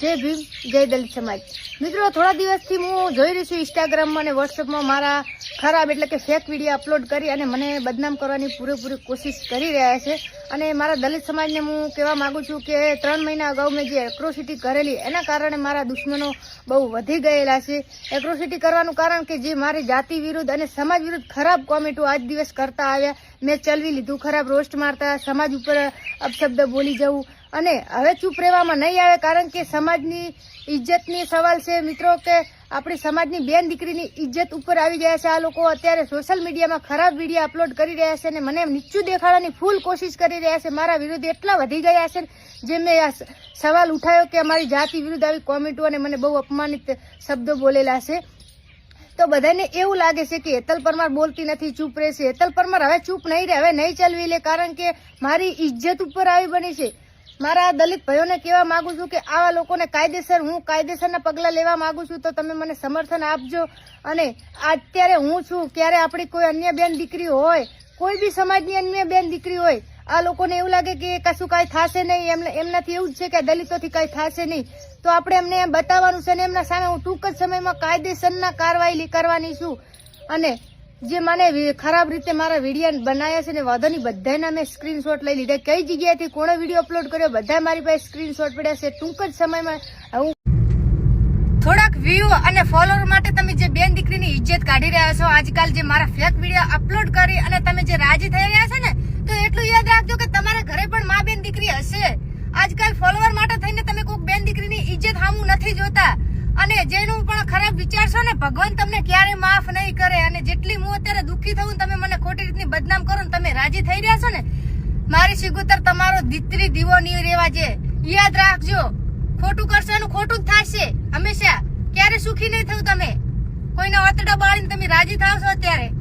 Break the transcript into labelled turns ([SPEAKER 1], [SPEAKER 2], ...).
[SPEAKER 1] જય ભીમ, જય દલિત સમાજ. મિત્રો, થોડા દિવસથી હું જોઈ રહી છું ઇન્સ્ટાગ્રામમાં અને વોટ્સઅપમાં મારા ખરાબ એટલે કે ફેક વિડીયો અપલોડ કરી અને મને બદનામ કરવાની પૂરેપૂરી કોશિશ કરી રહ્યા છે. અને મારા દલિત સમાજને હું કહેવા માંગુ છું કે 3 મહિના અગાઉ મેં જે એટ્રોસિટી કરેલી એના કારણે મારા દુશ્મનો બહુ વધી ગયેલા છે. એટ્રોસિટી કરવાનું કારણ કે જે મારી જાતિ વિરુદ્ધ અને સમાજ વિરુદ્ધ ખરાબ કોમેન્ટો આજ દિવસ કરતા આવ્યા, મેં ચલવી લીધું. ખરાબ રોસ્ટ મારતા, સમાજ ઉપર અપશબ્દ બોલી જવું અને હવે ચૂપ રહેવામાં નહીં આવે, કારણ કે સમાજની ઇજ્જતની સવાલ છે મિત્રો. કે આપણી સમાજની બેન દીકરીની ઇજ્જત ઉપર આવી ગયા છે આ લોકો. અત્યારે સોશિયલ મીડિયામાં ખરાબ વિડીયો અપલોડ કરી રહ્યા છે અને મને નીચું દેખાડવાની ફૂલ કોશિશ કરી રહ્યા છે. મારા વિરુદ્ધ એટલા વધી ગયા છે જે મેં સવાલ ઉઠાવ્યો કે અમારી જાતિ વિરુદ્ધ આવી કોમેન્ટો અને મને બહુ અપમાનિત શબ્દો બોલેલા છે. તો બધાને એવું લાગે છે કે હેતલ પરમાર બોલતી નથી, ચૂપ રહેશે. હેતલ પરમાર હવે ચૂપ નહીં રહે, હવે નહીં ચલવી લે, કારણ કે મારી ઇજ્જત ઉપર આવી બની છે. મારા દલિત ભાઈઓને કહેવા માંગુ છું કે આવા લોકોને હું કાયદેસરના પગલાં લેવા માંગુ છું, તો તમે મને સમર્થન આપજો. અને અત્યારે હું છું, ક્યારે આપણી કોઈ અન્ય બેન દીકરી હોય, કોઈ બી સમાજની અન્ય બેન દીકરી હોય, આ લોકોને એવું લાગે કે કશું કાંઈ થશે નહીં, એમનાથી એવું જ છે કે દલિતોથી કાંઈ થશે નહીં, તો આપણે એમને બતાવવાનું છે અને એમના સામે હું ટૂંક જ સમયમાં કાયદેસરના કાર્યવાહી કરવાની છું. અને જે મને ખરાબ રીતે મારા વિડીયો બનાવ્યા છે ને વાંધોની બધાના મેં સ્ક્રીનશોટ લઈ લીધા. કઈ જગ્યાએથી કોણે વિડીયો અપલોડ કર્યો બધા મારી પાસે સ્ક્રીનશોટ પડ્યા છે. ટૂંક જ સમયમાં હું થોડાક વ્યૂ અને ફોલોવર માટે તમે જે બેન દીકરીની ઇજ્જત કાઢી રહ્યા છો, આજકાલ જે મારા ફેક વિડીયો અપલોડ કરી અને તમે જે રાજી થઈ રહ્યા છો ને, તો એટલું યાદ રાખજો કે તમારા ઘરે પણ મા બેન દીકરી હશે. આજકાલ ફોલોવર માટે થઈને તમે કોઈક બેન દીકરીની ઇજ્જત સામું નથી જોતા. અને જેનું પણ ખરાબ વિચારશો ને, ભગવાન તમને ક્યારે માફ નહીં કરે. અને જેટલી હું અત્યારે દુઃખી થઉં, તમે મને ખોટી રીતની બદનામ કરો ને તમે રાજી થઈ રહ્યા છો ને, મારી સિગુતર તમારો દીકરી દીવો નહીં રહેવા છે. યાદ રાખજો, ખોટું કરશો એનું ખોટું જ થશે હંમેશા. ક્યારે સુખી નહીં થયું તમે. કોઈના વાતડા બાળીને તમે રાજી થાવ છો અત્યારે.